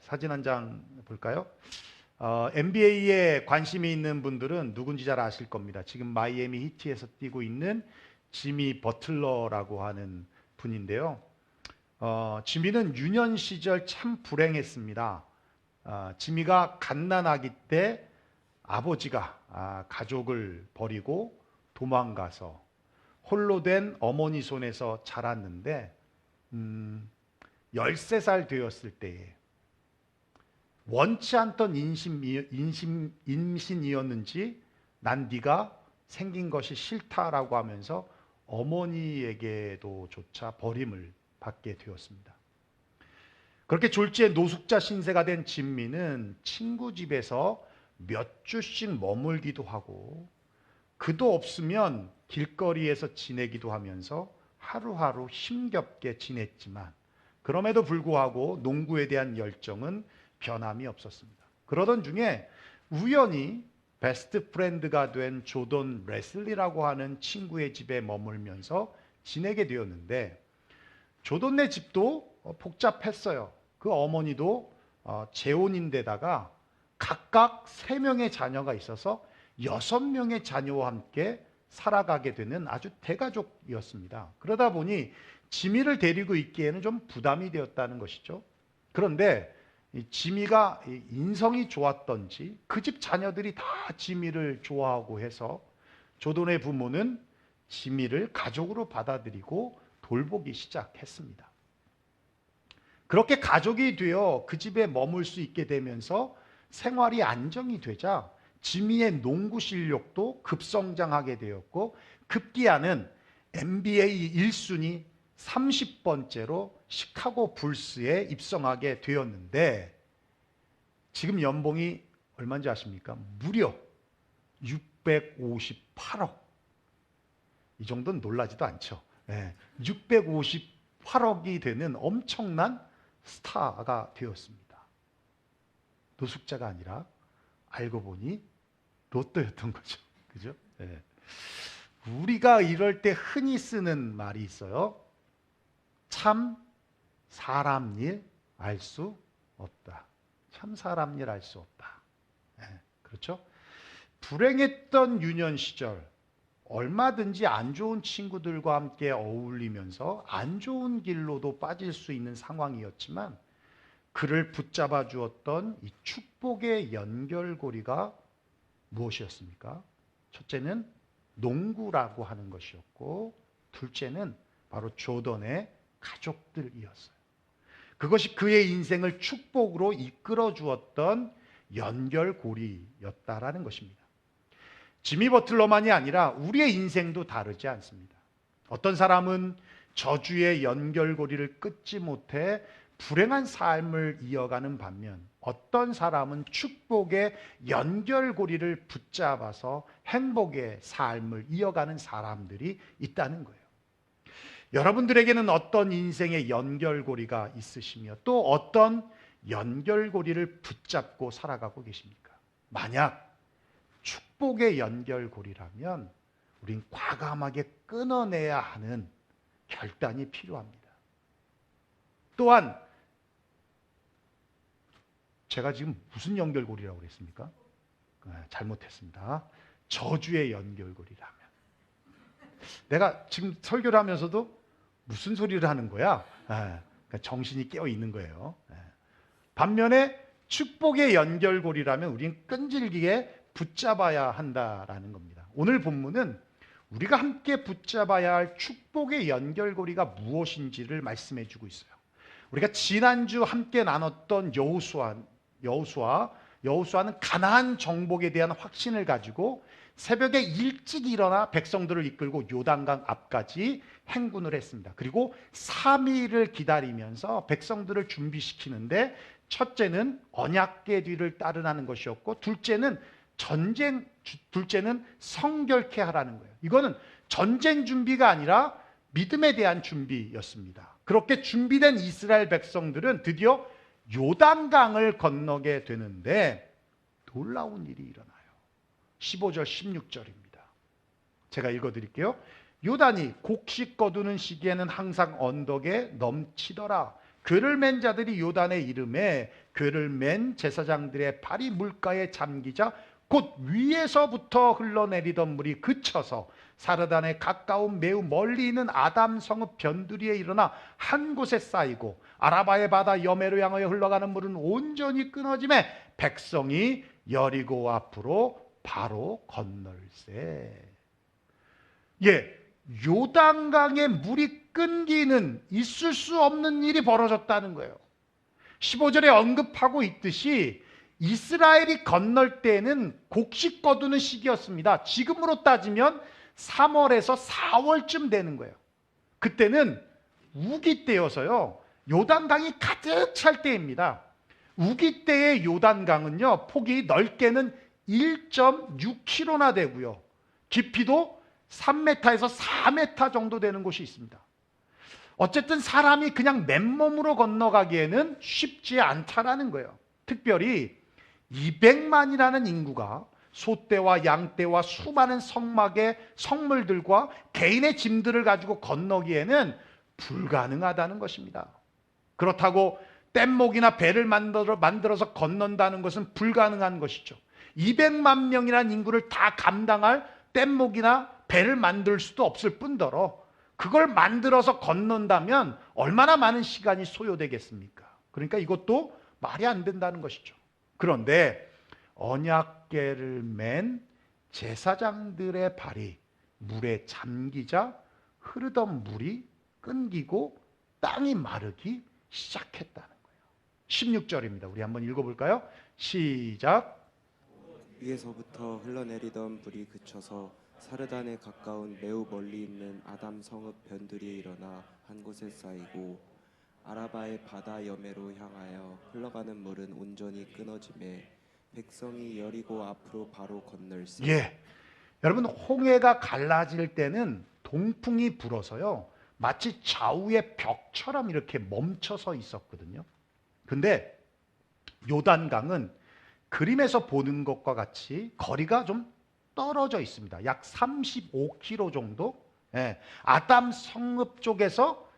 사진 한 장 볼까요? NBA에 관심이 있는 분들은 누군지 잘 아실 겁니다. 지금 마이애미 히트에서 뛰고 있는 지미 버틀러라고 하는 분인데요. 지미는 유년 시절 참 불행했습니다. 지미가 갓난아기 때 아버지가 가족을 버리고 도망가서 홀로 된 어머니 손에서 자랐는데 13살 되었을 때에 원치 않던 임신이었는지 난 네가 생긴 것이 싫다라고 하면서 어머니에게도 조차 버림을 받게 되었습니다. 그렇게 졸지에 노숙자 신세가 된 진미는 친구 집에서 몇 주씩 머물기도 하고 그도 없으면 길거리에서 지내기도 하면서 하루하루 힘겹게 지냈지만 그럼에도 불구하고 농구에 대한 열정은 변함이 없었습니다. 그러던 중에 우연히 베스트 프렌드가 된 조던 레슬리라고 하는 친구의 집에 머물면서 지내게 되었는데 조던네 집도 복잡했어요. 그 어머니도 재혼인데다가 각각 3명의 자녀가 있어서 6명의 자녀와 함께 살아가게 되는 아주 대가족이었습니다. 그러다 보니 지미를 데리고 있기에는 좀 부담이 되었다는 것이죠. 그런데 지미가 인성이 좋았던지 그 집 자녀들이 다 지미를 좋아하고 해서 조던의 부모는 지미를 가족으로 받아들이고 돌보기 시작했습니다. 그렇게 가족이 되어 그 집에 머물 수 있게 되면서 생활이 안정이 되자 지미의 농구 실력도 급성장하게 되었고 급기야는 NBA 1순위 30번째로 시카고 불스에 입성하게 되었는데 지금 연봉이 얼마인지 아십니까? 무려 658억. 이 정도는 놀라지도 않죠. 658억이 되는 엄청난 스타가 되었습니다. 노숙자가 아니라 알고 보니 로또였던 거죠. 그죠? 우리가 이럴 때 흔히 쓰는 말이 있어요. 참 사람 일 알 수 없다. 참 사람 일 알 수 없다. 그렇죠? 불행했던 유년 시절 얼마든지 안 좋은 친구들과 함께 어울리면서 안 좋은 길로도 빠질 수 있는 상황이었지만 그를 붙잡아 주었던 이 축복의 연결고리가 무엇이었습니까? 첫째는 농구라고 하는 것이었고 둘째는 바로 조던의 가족들이었어요. 그것이 그의 인생을 축복으로 이끌어 주었던 연결고리였다라는 것입니다. 지미 버틀러만이 아니라 우리의 인생도 다르지 않습니다. 어떤 사람은 저주의 연결고리를 끊지 못해 불행한 삶을 이어가는 반면 어떤 사람은 축복의 연결고리를 붙잡아서 행복의 삶을 이어가는 사람들이 있다는 거예요. 여러분들에게는 어떤 인생의 연결고리가 있으시며 또 어떤 연결고리를 붙잡고 살아가고 계십니까? 만약 축복의 연결고리라면 우린 과감하게 끊어내야 하는 결단이 필요합니다. 또한 제가 지금 무슨 연결고리라고 그랬습니까? 잘못했습니다. 저주의 연결고리라면. 내가 지금 설교를 하면서도 무슨 소리를 하는 거야? 그러니까 정신이 깨어 있는 거예요. 반면에 축복의 연결고리라면 우리는 끈질기게 붙잡아야 한다라는 겁니다. 오늘 본문은 우리가 함께 붙잡아야 할 축복의 연결고리가 무엇인지를 말씀해 주고 있어요. 우리가 지난주 함께 나눴던 여호수아는 가나안 정복에 대한 확신을 가지고 새벽에 일찍 일어나 백성들을 이끌고 요단강 앞까지 행군을 했습니다. 그리고 3일을 기다리면서 백성들을 준비시키는데 첫째는 언약궤 뒤를 따르라는 것이었고 둘째는 성결케 하라는 거예요. 이거는 전쟁 준비가 아니라 믿음에 대한 준비였습니다. 그렇게 준비된 이스라엘 백성들은 드디어 요단강을 건너게 되는데 놀라운 일이 일어나요. 15절 16절입니다. 제가 읽어드릴게요. 요단이 곡식 거두는 시기에는 항상 언덕에 넘치더라. 궤를 맨 자들이 요단에 이르매 궤를 맨 제사장들의 발이 물가에 잠기자 곧 위에서부터 흘러내리던 물이 그쳐서 사르단에 가까운 매우 멀리 있는 아담 성읍 변두리에 일어나 한 곳에 쌓이고 아라바의 바다 여매로 향하여 흘러가는 물은 온전히 끊어짐에 백성이 여리고 앞으로 바로 건널세. 요단강에 물이 끊기는 있을 수 없는 일이 벌어졌다는 거예요. 15절에 언급하고 있듯이 이스라엘이 건널 때는 곡식 거두는 시기였습니다. 지금으로 따지면 3월에서 4월쯤 되는 거예요. 그때는 우기 때여서요, 요단강이 가득 찰 때입니다. 우기 때의 요단강은요, 폭이 넓게는 1.6km나 되고요, 깊이도 3m에서 4m 정도 되는 곳이 있습니다. 어쨌든 사람이 그냥 맨몸으로 건너가기에는 쉽지 않다라는 거예요. 특별히 200만이라는 인구가 소떼와 양떼와 수많은 성막의 성물들과 개인의 짐들을 가지고 건너기에는 불가능하다는 것입니다. 그렇다고 뗏목이나 배를 만들어서 건넌다는 것은 불가능한 것이죠. 200만 명이라는 인구를 다 감당할 뗏목이나 배를 만들 수도 없을 뿐더러 그걸 만들어서 건넌다면 얼마나 많은 시간이 소요되겠습니까? 그러니까 이것도 말이 안 된다는 것이죠. 그런데 언약궤를 맨 제사장들의 발이 물에 잠기자 흐르던 물이 끊기고 땅이 마르기 시작했다는 거예요. 16절입니다. 우리 한번 읽어볼까요? 시작. 위에서부터 흘러내리던 물이 그쳐서 사르단에 가까운 매우 멀리 있는 아담 성읍 변두리에 일어나 한 곳에 쌓이고 아라바의 바다 여매로 향하여 흘러가는 물은 온전히 끊어지매 백성이 여리고 앞으로 바로 건널세. 여러분, 홍해가 갈라질 때는 동풍이 불어서요, 마치 좌우의 벽처럼 이렇게 멈춰서 있었거든요. 근데 요단강은 그림에서 보는 것과 같이 거리가 좀 떨어져 있습니다. 약 35km 정도. 아담 성읍 쪽에서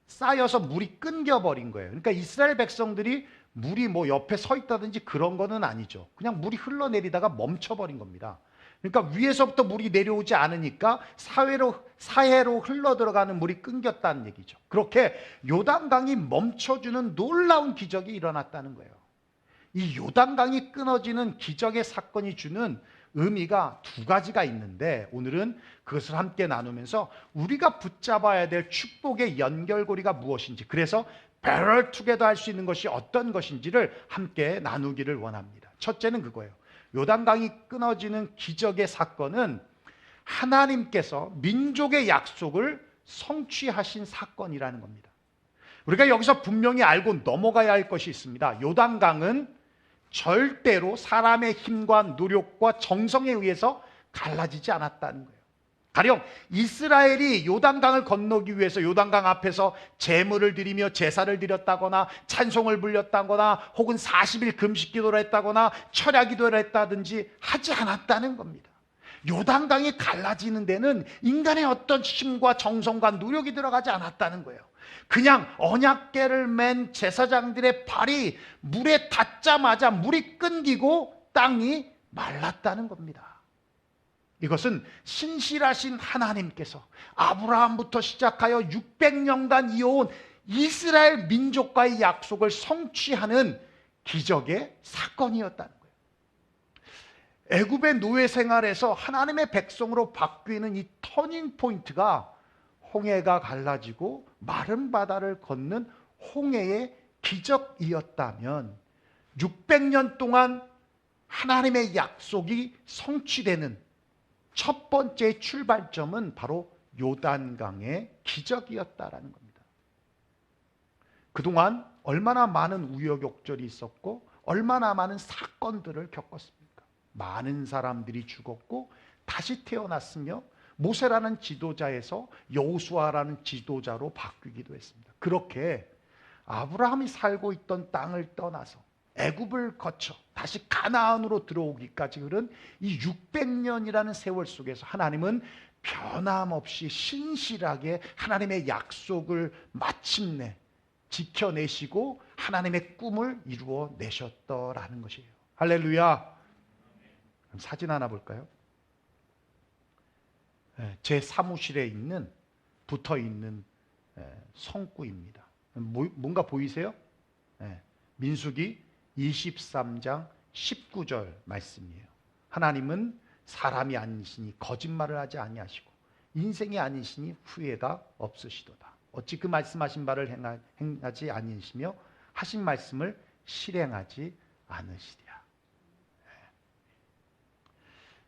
쌓여서 물이 끊겨버린 거예요. 그러니까 이스라엘 백성들이 물이 뭐 옆에 서 있다든지 그런 거는 아니죠. 그냥 물이 흘러내리다가 멈춰버린 겁니다. 그러니까 위에서부터 물이 내려오지 않으니까 사해로 흘러들어가는 물이 끊겼다는 얘기죠. 그렇게 요단강이 멈춰주는 놀라운 기적이 일어났다는 거예요. 이 요단강이 끊어지는 기적의 사건이 주는 의미가 두 가지가 있는데 오늘은 그것을 함께 나누면서 우리가 붙잡아야 될 축복의 연결고리가 무엇인지, 그래서 패럴 투게더 할 수 있는 것이 어떤 것인지를 함께 나누기를 원합니다. 첫째는 그거예요. 요단강이 끊어지는 기적의 사건은 하나님께서 민족의 약속을 성취하신 사건이라는 겁니다. 우리가 여기서 분명히 알고 넘어가야 할 것이 있습니다. 요단강은 절대로 사람의 힘과 노력과 정성에 의해서 갈라지지 않았다는 거예요. 가령 이스라엘이 요단강을 건너기 위해서 요단강 앞에서 제물을 드리며 제사를 드렸다거나 찬송을 불렸다거나 혹은 40일 금식 기도를 했다거나 철야 기도를 했다든지 하지 않았다는 겁니다. 요단강이 갈라지는 데는 인간의 어떤 힘과 정성과 노력이 들어가지 않았다는 거예요. 그냥 언약궤를 맨 제사장들의 발이 물에 닿자마자 물이 끊기고 땅이 말랐다는 겁니다. 이것은 신실하신 하나님께서 아브라함부터 시작하여 600년간 이어온 이스라엘 민족과의 약속을 성취하는 기적의 사건이었다는 거예요. 애굽의 노예 생활에서 하나님의 백성으로 바뀌는 이 터닝 포인트가 홍해가 갈라지고 마른 바다를 걷는 홍해의 기적이었다면 600년 동안 하나님의 약속이 성취되는 첫 번째 출발점은 바로 요단강의 기적이었다라는 겁니다. 그동안 얼마나 많은 우여곡절이 있었고 얼마나 많은 사건들을 겪었습니까? 많은 사람들이 죽었고 다시 태어났으며 모세라는 지도자에서 여호수아라는 지도자로 바뀌기도 했습니다. 그렇게 아브라함이 살고 있던 땅을 떠나서 애굽을 거쳐 다시 가나안으로 들어오기까지 흐른 이 600년이라는 세월 속에서 하나님은 변함없이 신실하게 하나님의 약속을 마침내 지켜내시고 하나님의 꿈을 이루어 내셨더라는 것이에요. 할렐루야. 그럼 사진 하나 볼까요? 제 사무실에 붙어 있는 성구입니다. 뭔가 보이세요? 민수기 23장 19절 말씀이에요. 하나님은 사람이 아니시니 거짓말을 하지 아니하시고 인생이 아니시니 후회가 없으시도다. 어찌 그 말씀하신 바를 행하지 아니시며 하신 말씀을 실행하지 않으시랴.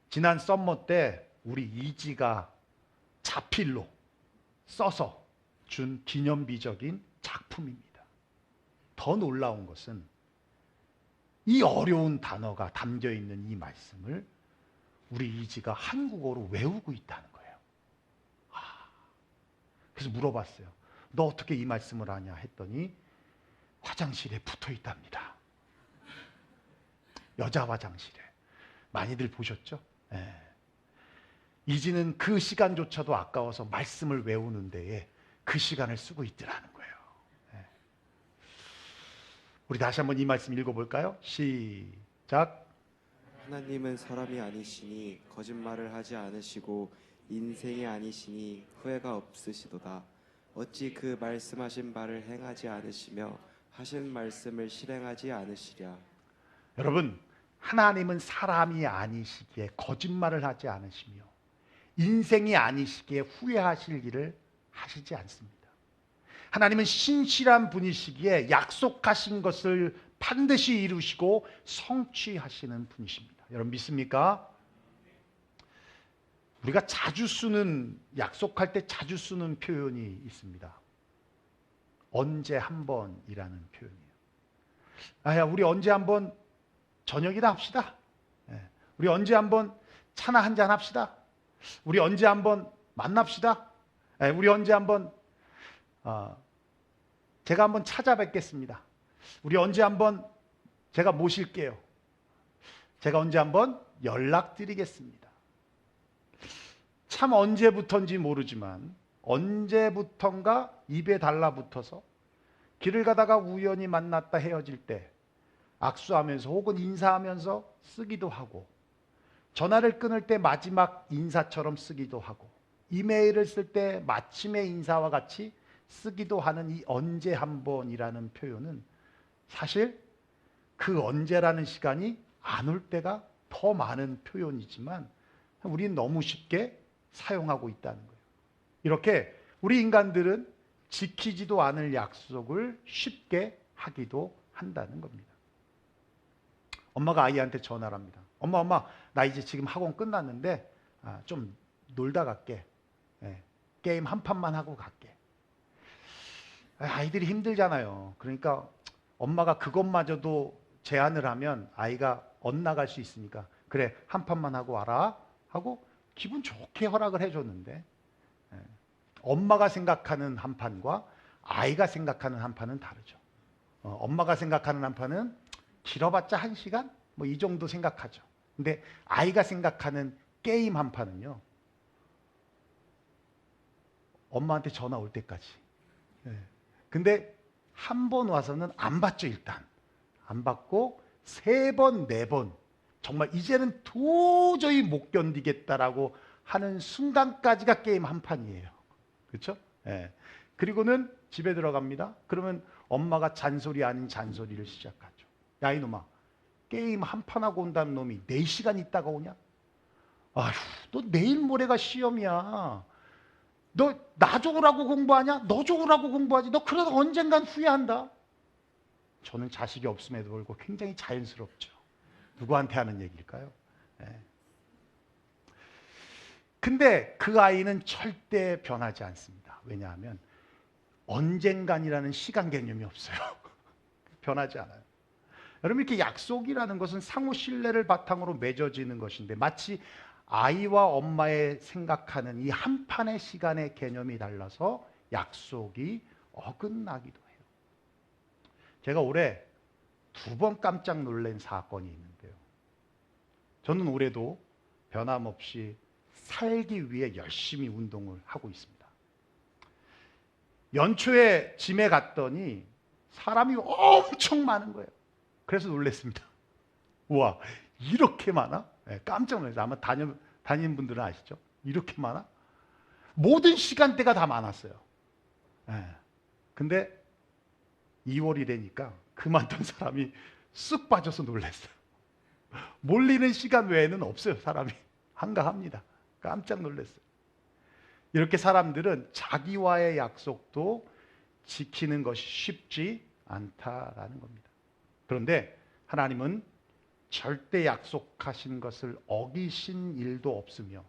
지난 썸머 때 우리 이지가 자필로 써서 준 기념비적인 작품입니다. 더 놀라운 것은 이 어려운 단어가 담겨 있는 이 말씀을 우리 이지가 한국어로 외우고 있다는 거예요. 그래서 물어봤어요. 너 어떻게 이 말씀을 아냐 했더니 화장실에 붙어 있답니다. 여자 화장실에. 많이들 보셨죠? 이지는 그 시간조차도 아까워서 말씀을 외우는 데에 그 시간을 쓰고 있더라는 거예요. 우리 다시 한번 이 말씀 읽어볼까요? 시작. 하나님은 사람이 아니시니 거짓말을 하지 않으시고 인생이 아니시니 후회가 없으시도다. 어찌 그 말씀하신 바를 행하지 않으시며 하신 말씀을 실행하지 않으시랴. 여러분, 하나님은 사람이 아니시기에 거짓말을 하지 않으시며 인생이 아니시기에 후회하실 일을 하시지 않습니다. 하나님은 신실한 분이시기에 약속하신 것을 반드시 이루시고 성취하시는 분이십니다. 여러분 믿습니까? 우리가 자주 쓰는, 약속할 때 자주 쓰는 표현이 있습니다. 언제 한 번이라는 표현이에요. 우리 언제 한번 저녁이나 합시다. 우리 언제 한번 차나 한잔 합시다. 우리 언제 한번 만납시다. 우리 언제 한번 제가 한번 찾아뵙겠습니다. 우리 언제 한번 제가 모실게요. 제가 언제 한번 연락드리겠습니다. 참 언제부턴지 모르지만 언제부턴가 입에 달라붙어서 길을 가다가 우연히 만났다 헤어질 때 악수하면서 혹은 인사하면서 쓰기도 하고, 전화를 끊을 때 마지막 인사처럼 쓰기도 하고, 이메일을 쓸 때 마침의 인사와 같이 쓰기도 하는 이 언제 한 번이라는 표현은 사실 그 언제라는 시간이 안 올 때가 더 많은 표현이지만 우리는 너무 쉽게 사용하고 있다는 거예요. 이렇게 우리 인간들은 지키지도 않을 약속을 쉽게 하기도 한다는 겁니다. 엄마가 아이한테 전화를 합니다. 엄마, 나 이제 지금 학원 끝났는데 좀 놀다 갈게. 게임 한 판만 하고 갈게. 아이들이 힘들잖아요. 그러니까 엄마가 그것마저도 제안을 하면 아이가 엇나갈 수 있으니까 그래, 한 판만 하고 와라 하고 기분 좋게 허락을 해줬는데, 엄마가 생각하는 한 판과 아이가 생각하는 한 판은 다르죠. 엄마가 생각하는 한 판은 길어봤자 1시간? 뭐 이 정도 생각하죠. 근데 아이가 생각하는 게임 한 판은요, 엄마한테 전화 올 때까지. 근데 한 번 와서는 안 받죠. 일단 안 받고 3번, 4번 정말 이제는 도저히 못 견디겠다라고 하는 순간까지가 게임 한 판이에요. 그렇죠? 그리고는 집에 들어갑니다. 그러면 엄마가 잔소리 아닌 잔소리를 시작하죠. 야 이놈아, 게임 한 판 하고 온다는 놈이 4시간 있다가 오냐? 아휴, 너 내일 모레가 시험이야. 너 나 좋으라고 공부하냐? 너 좋으라고 공부하지. 너 그러다 언젠간 후회한다. 저는 자식이 없음에도 불구하고 굉장히 자연스럽죠. 누구한테 하는 얘기일까요? 근데 그 아이는 절대 변하지 않습니다. 왜냐하면 언젠간이라는 시간 개념이 없어요. 변하지 않아요. 여러분, 이렇게 약속이라는 것은 상호 신뢰를 바탕으로 맺어지는 것인데 마치 아이와 엄마의 생각하는 이 한 판의 시간의 개념이 달라서 약속이 어긋나기도 해요. 제가 올해 2번 깜짝 놀란 사건이 있는데요. 저는 올해도 변함없이 살기 위해 열심히 운동을 하고 있습니다. 연초에 짐에 갔더니 사람이 엄청 많은 거예요. 그래서 놀랐습니다. 우와, 이렇게 많아? 네, 깜짝 놀랐어요. 아마 다니는 분들은 아시죠? 이렇게 많아? 모든 시간대가 다 많았어요. 네. 근데 2월이 되니까 그만둔 사람이 쑥 빠져서 놀랐어요. 몰리는 시간 외에는 없어요. 사람이 한가합니다. 깜짝 놀랐어요. 이렇게 사람들은 자기와의 약속도 지키는 것이 쉽지 않다라는 겁니다. 그런데 하나님은 절대 약속하신 것을 어기신 일도 없으며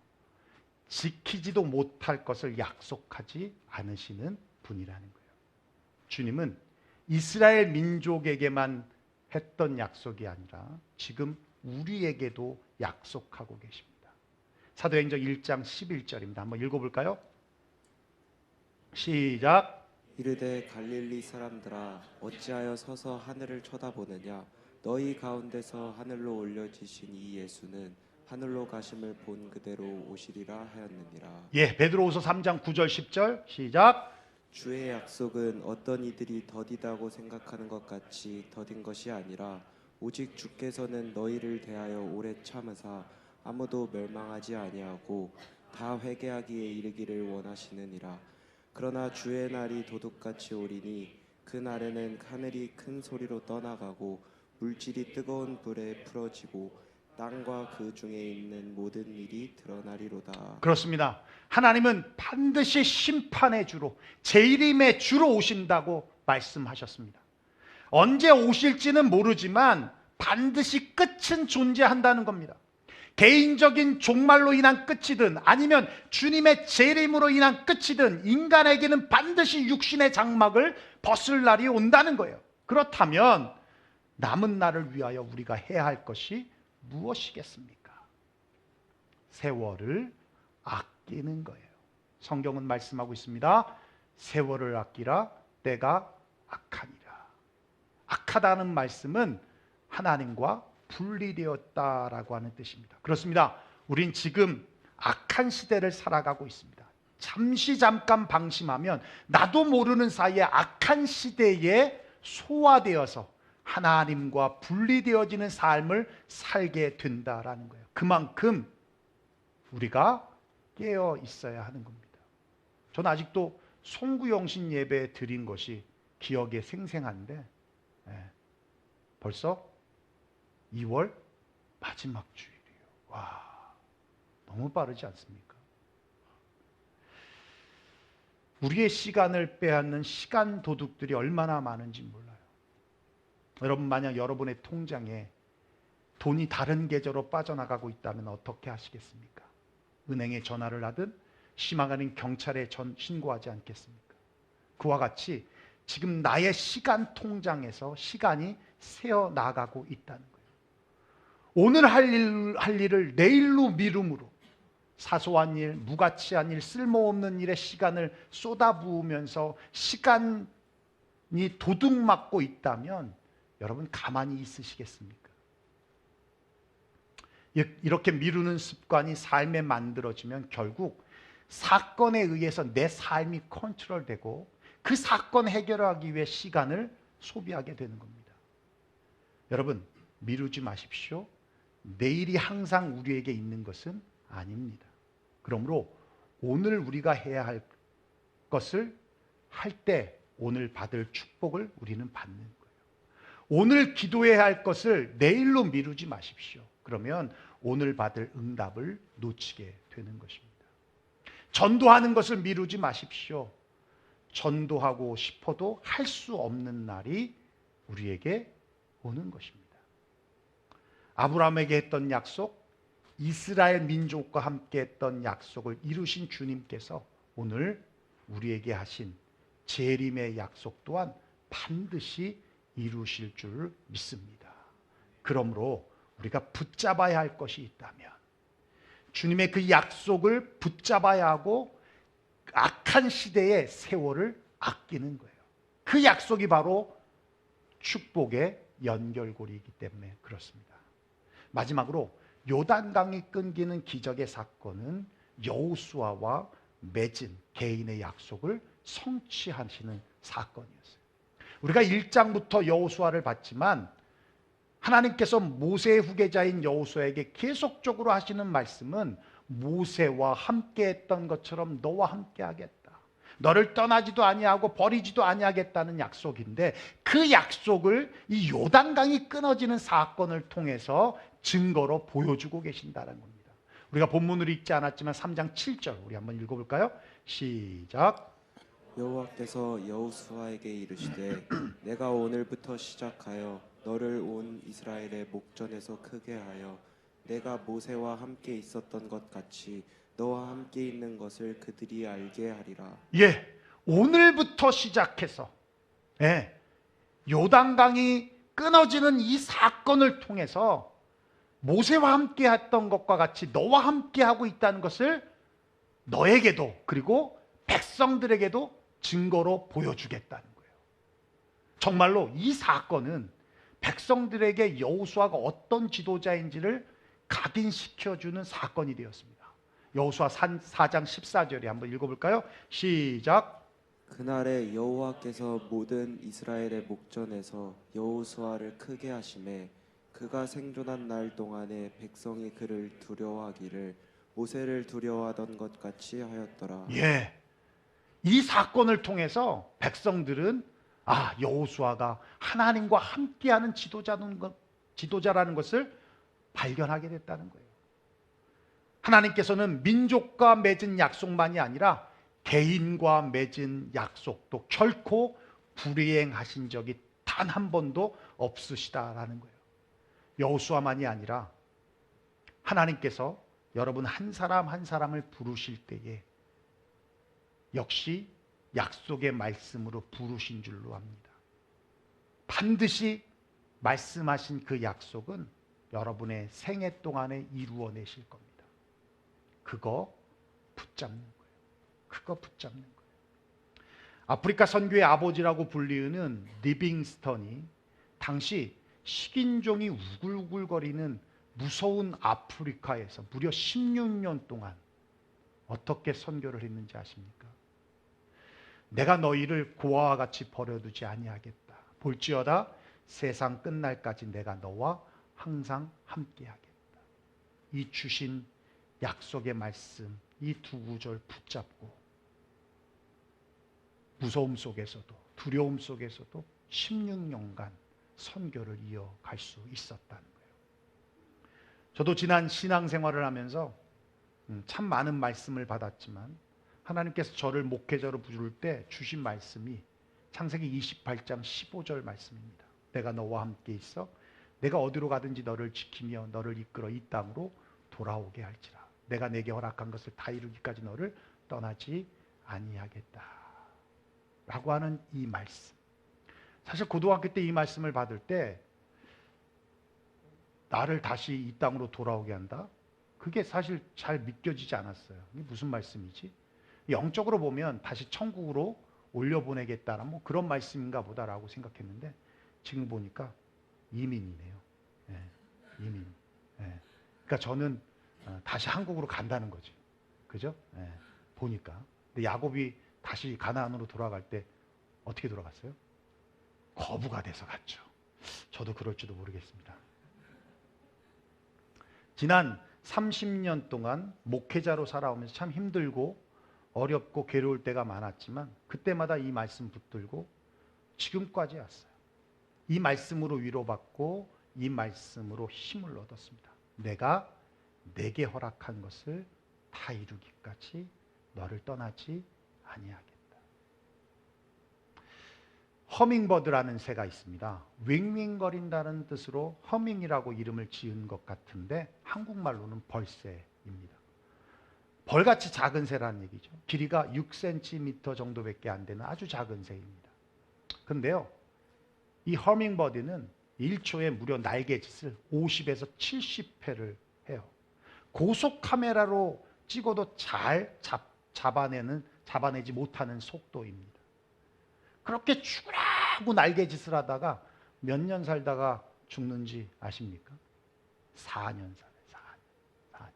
지키지도 못할 것을 약속하지 않으시는 분이라는 거예요. 주님은 이스라엘 민족에게만 했던 약속이 아니라 지금 우리에게도 약속하고 계십니다. 사도행전 1장 11절입니다. 한번 읽어볼까요? 시작. 이르되 갈릴리 사람들아 어찌하여 서서 하늘을 쳐다보느냐 너희 가운데서 하늘로 올려지신 이 예수는 하늘로 가심을 본 그대로 오시리라 하였느니라. 예, 베드로후서 3장 9절 10절 시작. 주의 약속은 어떤 이들이 더디다고 생각하는 것 같이 더딘 것이 아니라 오직 주께서는 너희를 대하여 오래 참으사 아무도 멸망하지 아니하고 다 회개하기에 이르기를 원하시느니라. 그러나 주의 날이 도둑같이 오리니 그 날에는 하늘이 큰 소리로 떠나가고 물질이 뜨거운 불에 풀어지고 땅과 그 중에 있는 모든 일이 드러나리로다. 그렇습니다. 하나님은 반드시 심판의 주로, 재림의 주로 오신다고 말씀하셨습니다. 언제 오실지는 모르지만 반드시 끝은 존재한다는 겁니다. 개인적인 종말로 인한 끝이든 아니면 주님의 재림으로 인한 끝이든 인간에게는 반드시 육신의 장막을 벗을 날이 온다는 거예요. 그렇다면 남은 날을 위하여 우리가 해야 할 것이 무엇이겠습니까? 세월을 아끼는 거예요. 성경은 말씀하고 있습니다. 세월을 아끼라 때가 악하니라. 악하다는 말씀은 하나님과 분리되었다라고 하는 뜻입니다. 그렇습니다. 우린 지금 악한 시대를 살아가고 있습니다. 잠깐 방심하면 나도 모르는 사이에 악한 시대에 소화되어서 하나님과 분리되어지는 삶을 살게 된다라는 거예요. 그만큼 우리가 깨어 있어야 하는 겁니다. 저는 아직도 송구영신 예배 드린 것이 기억에 생생한데 벌써 2월 마지막 주일이에요. 와, 너무 빠르지 않습니까? 우리의 시간을 빼앗는 시간 도둑들이 얼마나 많은지 몰라요. 여러분, 만약 여러분의 통장에 돈이 다른 계좌로 빠져나가고 있다면 어떻게 하시겠습니까? 은행에 전화를 하든 심하게는 경찰에 신고하지 않겠습니까? 그와 같이 지금 나의 시간 통장에서 시간이 새어 나가고 있다는 거예요. 오늘 할 일을 내일로 미룸으로 사소한 일, 무가치한 일, 쓸모없는 일에 시간을 쏟아부으면서 시간이 도둑맞고 있다면 여러분 가만히 있으시겠습니까? 이렇게 미루는 습관이 삶에 만들어지면 결국 사건에 의해서 내 삶이 컨트롤되고 그 사건 해결하기 위해 시간을 소비하게 되는 겁니다. 여러분, 미루지 마십시오. 내일이 항상 우리에게 있는 것은 아닙니다. 그러므로 오늘 우리가 해야 할 것을 할 때 오늘 받을 축복을 우리는 받는 거예요. 오늘 기도해야 할 것을 내일로 미루지 마십시오. 그러면 오늘 받을 응답을 놓치게 되는 것입니다. 전도하는 것을 미루지 마십시오. 전도하고 싶어도 할 수 없는 날이 우리에게 오는 것입니다. 아브라함에게 했던 약속, 이스라엘 민족과 함께 했던 약속을 이루신 주님께서 오늘 우리에게 하신 재림의 약속 또한 반드시 이루실 줄 믿습니다. 그러므로 우리가 붙잡아야 할 것이 있다면 주님의 그 약속을 붙잡아야 하고 악한 시대의 세월을 아끼는 거예요. 그 약속이 바로 축복의 연결고리이기 때문에 그렇습니다. 마지막으로 요단강이 끊기는 기적의 사건은 여호수아와 맺은 개인의 약속을 성취하시는 사건이었어요. 우리가 1장부터 여호수아를 봤지만 하나님께서 모세의 후계자인 여호수아에게 계속적으로 하시는 말씀은 모세와 함께 했던 것처럼 너와 함께 하겠다. 너를 떠나지도 아니하고 버리지도 아니하겠다는 약속인데 그 약속을 이 요단강이 끊어지는 사건을 통해서 증거로 보여주고 계신다는 겁니다. 우리가 본문으로 읽지 않았지만 3장 7절 우리 한번 읽어볼까요? 시작. 여호와께서 여호수아에게 이르시되 내가 오늘부터 시작하여 너를 온 이스라엘의 목전에서 크게 하여 내가 모세와 함께 있었던 것 같이 너와 함께 있는 것을 그들이 알게 하리라. 예, 오늘부터 시작해서 요단강이 끊어지는 이 사건을 통해서 모세와 함께 했던 것과 같이 너와 함께 하고 있다는 것을 너에게도 그리고 백성들에게도 증거로 보여주겠다는 거예요. 정말로 이 사건은 백성들에게 여호수아가 어떤 지도자인지를 각인시켜주는 사건이 되었습니다. 여호수아 4장 14절에 한번 읽어볼까요? 시작. 그날에 여호와께서 모든 이스라엘의 목전에서 여호수아를 크게 하심에 그가 생존한 날 동안에 백성이 그를 두려워하기를 모세를 두려워하던 것 같이 하였더라. 예, 이 사건을 통해서 백성들은 여호수아가 하나님과 함께하는 지도자라는 것을 발견하게 됐다는 거예요. 하나님께서는 민족과 맺은 약속만이 아니라 개인과 맺은 약속도 결코 불이행하신 적이 단 한 번도 없으시다라는 거예요. 여호수아만이 아니라 하나님께서 여러분 한 사람 한 사람을 부르실 때에 역시 약속의 말씀으로 부르신 줄로 압니다. 반드시 말씀하신 그 약속은 여러분의 생애 동안에 이루어내실 겁니다. 그거 붙잡는 거예요. 그거 붙잡는 거예요. 아프리카 선교의 아버지라고 불리우는 리빙스턴이 당시 식인종이 우글우글거리는 무서운 아프리카에서 무려 16년 동안 어떻게 선교를 했는지 아십니까? 내가 너희를 고아와 같이 버려두지 아니하겠다. 볼지어다 세상 끝날까지 내가 너와 항상 함께하겠다. 이 주신 약속의 말씀 이 두 구절 붙잡고 무서움 속에서도 두려움 속에서도 16년간 선교를 이어갈 수 있었다는 거예요. 저도 지난 신앙생활을 하면서 참 많은 말씀을 받았지만 하나님께서 저를 목회자로 부를 때 주신 말씀이 창세기 28장 15절 말씀입니다. 내가 너와 함께 있어 내가 어디로 가든지 너를 지키며 너를 이끌어 이 땅으로 돌아오게 할지라. 내가 내게 허락한 것을 다 이루기까지 너를 떠나지 아니하겠다 라고 하는 이 말씀. 사실 고등학교 때 이 말씀을 받을 때 나를 다시 이 땅으로 돌아오게 한다? 그게 사실 잘 믿겨지지 않았어요. 이게 무슨 말씀이지? 영적으로 보면 다시 천국으로 올려보내겠다는 뭐 그런 말씀인가 보다라고 생각했는데 지금 보니까 이민이네요. 이민. 그러니까 저는 다시 한국으로 간다는 거지. 그죠? 보니까. 근데 야곱이 다시 가나안으로 돌아갈 때 어떻게 돌아갔어요? 거부가 돼서 갔죠. 저도 그럴지도 모르겠습니다. 지난 30년 동안 목회자로 살아오면서 참 힘들고 어렵고 괴로울 때가 많았지만 그때마다 이 말씀 붙들고 지금까지 왔어요. 이 말씀으로 위로받고 이 말씀으로 힘을 얻었습니다. 내가 내게 허락한 것을 다 이루기까지 너를 떠나지 아니하겠다. 허밍버드라는 새가 있습니다. 윙윙거린다는 뜻으로 허밍이라고 이름을 지은 것 같은데 한국말로는 벌새입니다. 벌같이 작은 새라는 얘기죠. 길이가 6cm 정도밖에 안 되는 아주 작은 새입니다. 그런데요, 이 허밍버드는 1초에 무려 날개짓을 50에서 70회를 해요. 고속 카메라로 찍어도 잘 잡아내지 못하는 속도입니다. 그렇게 죽으라고 날개짓을 하다가 몇 년 살다가 죽는지 아십니까? 4년 살아요. 4년.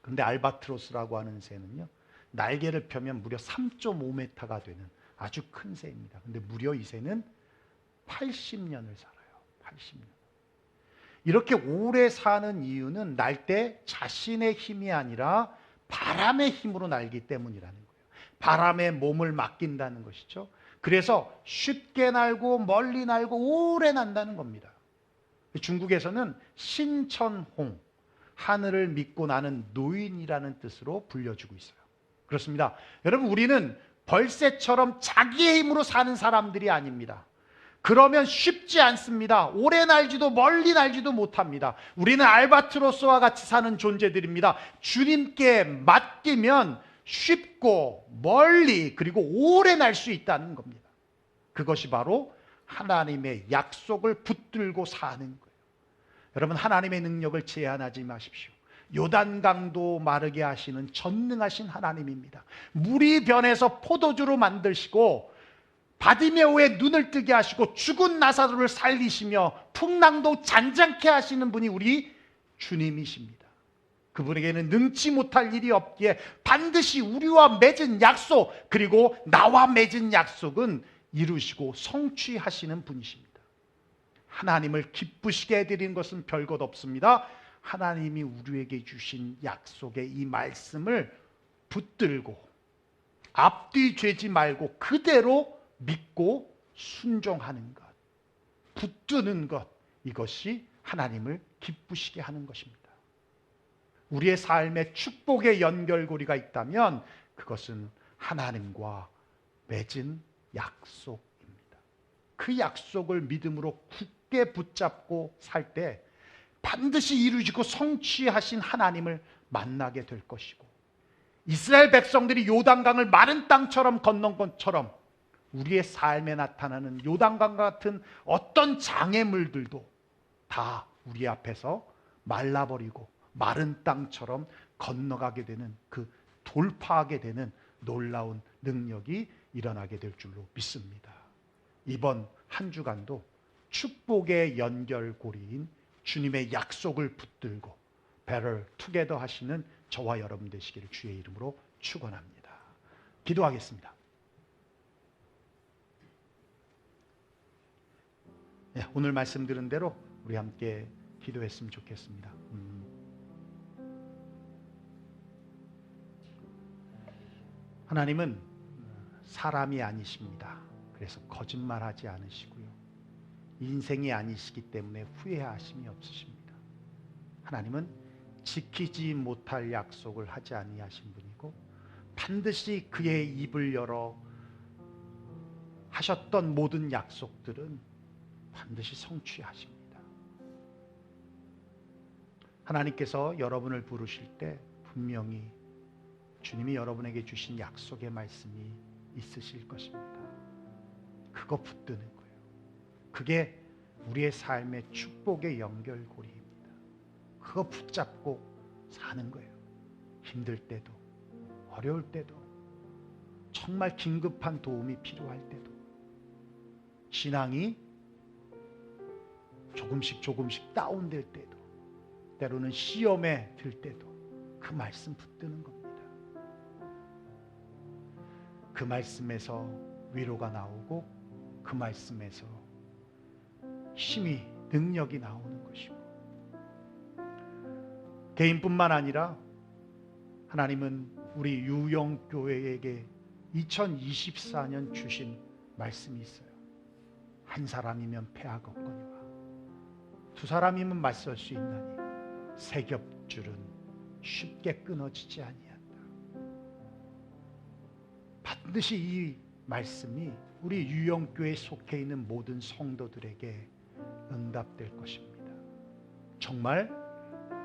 그런데 알바트로스라고 하는 새는요, 날개를 펴면 무려 3.5m가 되는 아주 큰 새입니다. 근데 무려 이 새는 80년을 살아요. 80년. 이렇게 오래 사는 이유는 날 때 자신의 힘이 아니라 바람의 힘으로 날기 때문이라는 거예요. 바람에 몸을 맡긴다는 것이죠. 그래서 쉽게 날고 멀리 날고 오래 난다는 겁니다. 중국에서는 신천홍, 하늘을 믿고 나는 노인이라는 뜻으로 불려주고 있어요. 그렇습니다. 여러분, 우리는 벌새처럼 자기의 힘으로 사는 사람들이 아닙니다. 그러면 쉽지 않습니다. 오래 날지도 멀리 날지도 못합니다. 우리는 알바트로스와 같이 사는 존재들입니다. 주님께 맡기면 쉽고 멀리 그리고 오래 날 수 있다는 겁니다. 그것이 바로 하나님의 약속을 붙들고 사는 거예요. 여러분, 하나님의 능력을 제한하지 마십시오. 요단강도 마르게 하시는 전능하신 하나님입니다. 물이 변해서 포도주로 만드시고 바디메오의 눈을 뜨게 하시고 죽은 나사로를 살리시며 풍랑도 잔잔케 하시는 분이 우리 주님이십니다. 그분에게는 능치 못할 일이 없기에 반드시 우리와 맺은 약속, 그리고 나와 맺은 약속은 이루시고 성취하시는 분이십니다. 하나님을 기쁘시게 해드리는 것은 별것 없습니다. 하나님이 우리에게 주신 약속의 이 말씀을 붙들고 앞뒤 죄지 말고 그대로 믿고 순종하는 것, 붙드는 것, 이것이 하나님을 기쁘시게 하는 것입니다. 우리의 삶에 축복의 연결고리가 있다면 그것은 하나님과 맺은 약속입니다. 그 약속을 믿음으로 굳게 붙잡고 살 때 반드시 이루시고 성취하신 하나님을 만나게 될 것이고, 이스라엘 백성들이 요단강을 마른 땅처럼 건넌 것처럼 우리의 삶에 나타나는 요단강 같은 어떤 장애물들도 다 우리 앞에서 말라버리고 마른 땅처럼 건너가게 되는, 그 돌파하게 되는 놀라운 능력이 일어나게 될 줄로 믿습니다. 이번 한 주간도 축복의 연결고리인 주님의 약속을 붙들고 Better Together 하시는 저와 여러분 되시기를 주의 이름으로 축원합니다. 기도하겠습니다. 네, 오늘 말씀 들은 대로 우리 함께 기도했으면 좋겠습니다. 하나님은 사람이 아니십니다. 그래서 거짓말하지 않으시고요, 인생이 아니시기 때문에 후회하심이 없으십니다. 하나님은 지키지 못할 약속을 하지 아니하신 분이고 반드시 그의 입을 열어 하셨던 모든 약속들은 반드시 성취하십니다. 하나님께서 여러분을 부르실 때 분명히 주님이 여러분에게 주신 약속의 말씀이 있으실 것입니다. 그거 붙드는 거예요. 그게 우리의 삶의 축복의 연결고리입니다. 그거 붙잡고 사는 거예요. 힘들 때도, 어려울 때도, 정말 긴급한 도움이 필요할 때도, 신앙이 조금씩 다운될 때도, 때로는 시험에 들 때도 그 말씀 붙드는 겁니다. 그 말씀에서 위로가 나오고 그 말씀에서 힘이, 능력이 나오는 것이고, 개인뿐만 아니라 하나님은 우리 유영교회에게 2024년 주신 말씀이 있어요. 한 사람이면 패하가 없거니와 두 사람이면 맞설 수 있나니 세 겹줄은 쉽게 끊어지지 아니한다. 반드시 이 말씀이 우리 유영교회에 속해 있는 모든 성도들에게 응답될 것입니다. 정말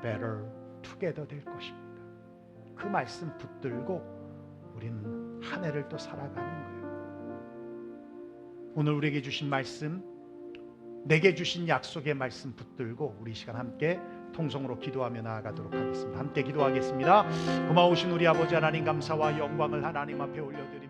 better together 될 것입니다. 그 말씀 붙들고 우리는 한 해를 또 살아가는 거예요. 오늘 우리에게 주신 말씀, 내게 주신 약속의 말씀 붙들고 우리 시간 함께 통성으로 기도하며 나아가도록 하겠습니다. 함께 기도하겠습니다. 고마우신 우리 아버지 하나님, 감사와 영광을 하나님 앞에 올려드립니다.